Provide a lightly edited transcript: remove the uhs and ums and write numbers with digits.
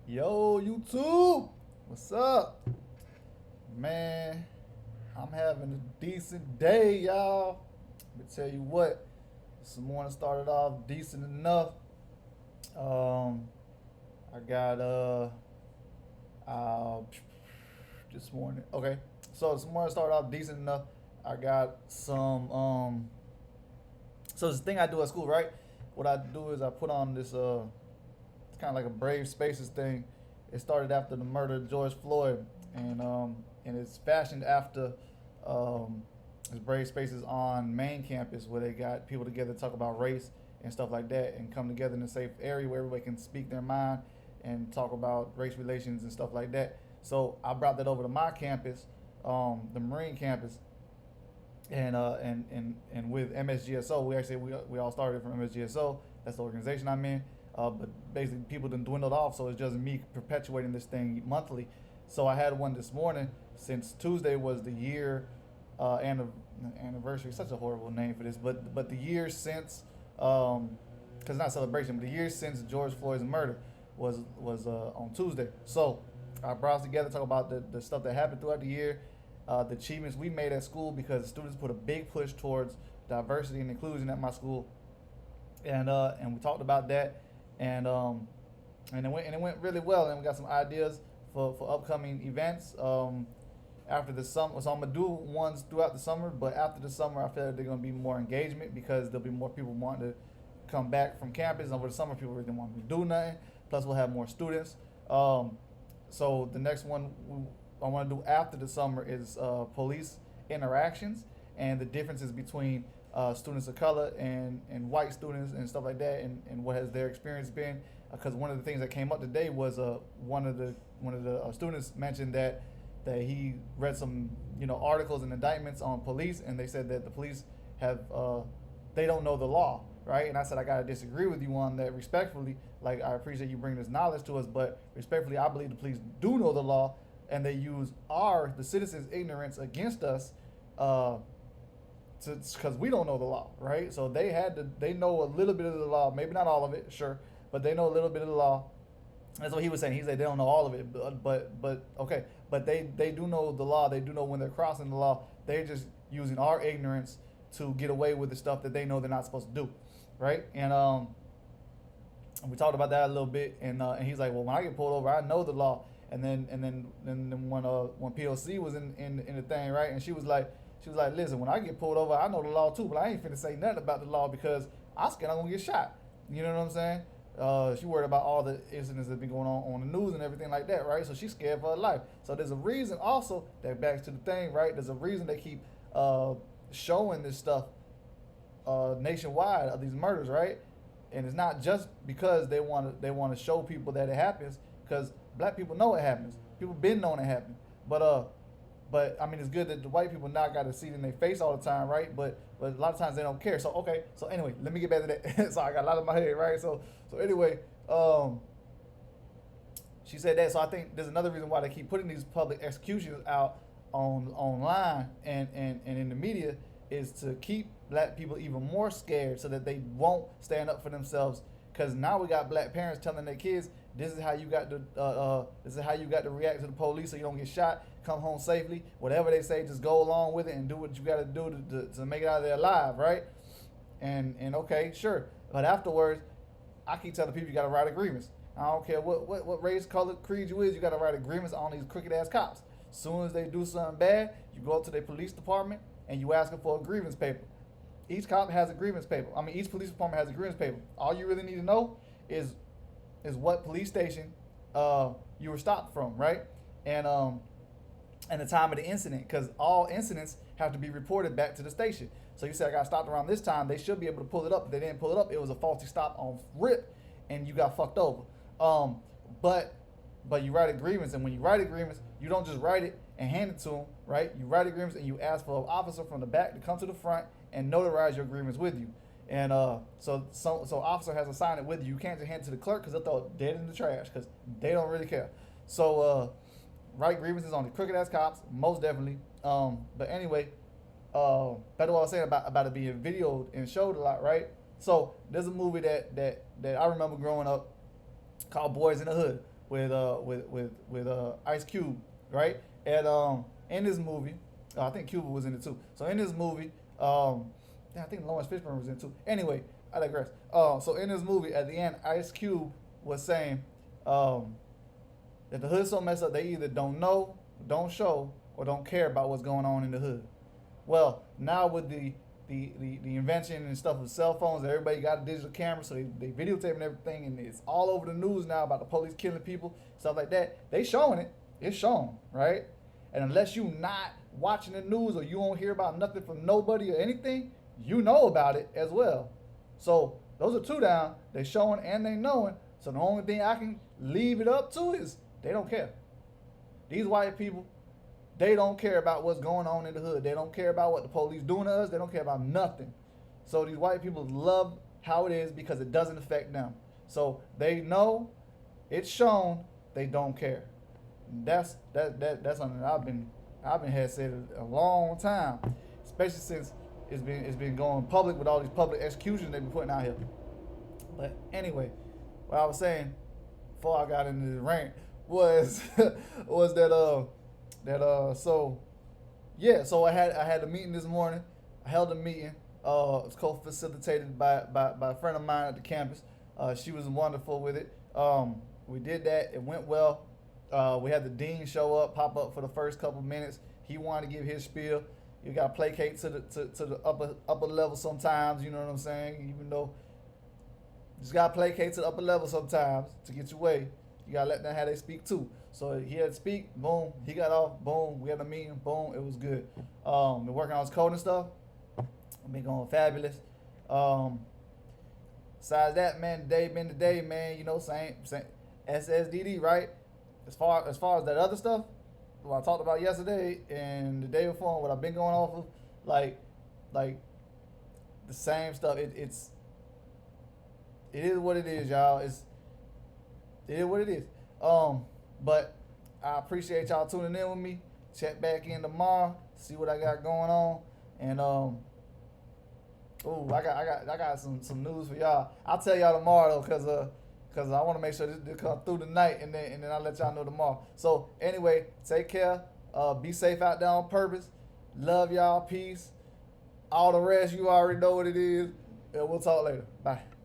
Yo, YouTube, what's up? Man, I'm having a decent day, y'all. But tell you what, this morning started off decent enough. Um, I got uh this morning. Okay, so this morning started off decent enough. I got some So this thing I do at school, right? What I do is I put on this it's kind of like a Brave Spaces thing. It started after the murder of George Floyd, and it's fashioned after um, this Brave Spaces on main campus where they got people together to talk about race and stuff like that, and come together in a safe area where everybody can speak their mind and talk about race relations and stuff like that. So I brought that over to my campus, the Marine campus, and with MSGSO, we all started from MSGSO. That's the organization I'm in. But basically, people done dwindled off, so it's just me perpetuating this thing monthly. So I had one this morning since Tuesday was the year anniversary. Such a horrible name for this, but the year since because it's not a celebration, but the year since George Floyd's murder was on Tuesday. So I brought us together to talk about the stuff that happened throughout the year, the achievements we made at school because students put a big push towards diversity and inclusion at my school, and we talked about that, and it went really well, and we got some ideas for upcoming events. After the summer, so I'm gonna do ones throughout the summer, but after the summer, I feel like there's gonna be more engagement because there'll be more people wanting to come back from campus. Over the summer, people really didn't want to do nothing. Plus, we'll have more students. So the next one I want to do after the summer is police interactions and the differences between students of color and white students and stuff like that, and what has their experience been. Because one of the things that came up today was one of the students mentioned that he read some articles and indictments on police, and they said that the police have they don't know the law, right? And I said I gotta disagree with you on that respectfully. Like, I appreciate you bringing this knowledge to us, but respectfully, I believe the police do know the law, and they use the citizens' ignorance against us, because we don't know the law, right? So they know a little bit of the law, maybe not all of it, sure, but they know a little bit of the law. That's what he was saying. He said they don't know all of it, but okay, but they do know the law. They do know when they're crossing the law. They're just using our ignorance to get away with the stuff that they know they're not supposed to do, right? And we talked about that a little bit, and he's like, well, when I get pulled over, I know the law. And then when POC was in the thing, right, and she was like, listen, when I get pulled over, I know the law too, but I ain't finna say nothing about the law because I'm scared I'm gonna get shot. You know what I'm saying? She worried about all the incidents that been going on the news and everything like that, right? So she's scared for her life. So there's a reason also that backs to the thing, right? There's a reason they keep showing this stuff nationwide of these murders, right? And it's not just because they want to show people that it happens, because black people know it happens. People been knowing it happens, but I mean, it's good that the white people now got to see it in their face all the time, right? But a lot of times they don't care. So okay, so anyway, let me get back to that. So I got a lot in my head, right? So anyway, she said that. So I think there's another reason why they keep putting these public executions out online and in the media, is to keep black people even more scared so that they won't stand up for themselves. Because now we got black parents telling their kids, this is how you got to react to the police so you don't get shot. Come home safely. Whatever they say, just go along with it and do what you got to do to make it out of there alive, right? And okay, sure, but afterwards, I keep telling people you got to write agreements. I don't care what race, color, creed you is. You got to write agreements on these crooked ass cops. As soon as they do something bad, you go up to their police department and you ask them for a grievance paper. Each cop has a grievance paper. I mean, each police department has a grievance paper. All you really need to know is what police station you were stopped from, right? And the time of the incident, because all incidents have to be reported back to the station. So you said I got stopped around this time, they should be able to pull it up. If they didn't pull it up, it was a faulty stop on rip, and you got fucked over. Um, but you write agreements, and when you write agreements, you don't just write it and hand it to them, right? You write agreements and you ask for an officer from the back to come to the front and notarize your agreements with you. And so officer has to sign it with you. You can't just hand it to the clerk because they'll throw it dead in the trash because they don't really care. So write grievances on the crooked ass cops, most definitely. But anyway, that's what I was saying about it being videoed and showed a lot, right? So there's a movie that I remember growing up called Boys in the Hood. with Ice Cube, right? And in this movie, I think Cuba was in it too. So in this movie, I think Lawrence Fishburne was in it too. Anyway, I digress. So in this movie, at the end, Ice Cube was saying that the hood's so messed up they either don't know, don't show, or don't care about what's going on in the hood. Well, now with the invention and stuff of cell phones, everybody got a digital camera, so they videotaping everything, and it's all over the news now about the police killing people, stuff like that. They showing it. It's shown, right? And unless you not watching the news or you don't hear about nothing from nobody or anything, you know about it as well. So those are two down. They showing and they knowing. So the only thing I can leave it up to is they don't care. These white people, they don't care about what's going on in the hood. They don't care about what the police doing to us. They don't care about nothing. So these white people love how it is because it doesn't affect them. So they know it's shown. They don't care. That's something I've been had said a long time, especially since it's been going public with all these public executions they've been putting out here. But anyway, what I was saying before I got into the rant was was so I had a meeting this morning. I held a meeting. It's co-facilitated by a friend of mine at the campus. She was wonderful with it. We did that. It went well. We had the dean pop up for the first couple minutes. He wanted to give his spiel. You got to placate to the upper level sometimes. You know what I'm saying? Even though you just got to placate to the upper level sometimes to get your way. You got to let them have they speak too. So he had to speak. Boom. He got off. Boom. We had a meeting. Boom. It was good. Been working on his code and stuff. Been going fabulous. Besides that, man, today been the day, man. You know, same SSDD, right? As far as that other stuff, what I talked about yesterday and the day before, what I've been going off of, like the same stuff. It is what it is, y'all. It is what it is. But I appreciate y'all tuning in with me. Check back in tomorrow, see what I got going on, and I got some news for y'all. I'll tell y'all tomorrow though, cause I want to make sure this come through tonight, and then I'll let y'all know tomorrow. So anyway, take care. Be safe out there on purpose. Love y'all. Peace. All the rest, you already know what it is. And we'll talk later. Bye.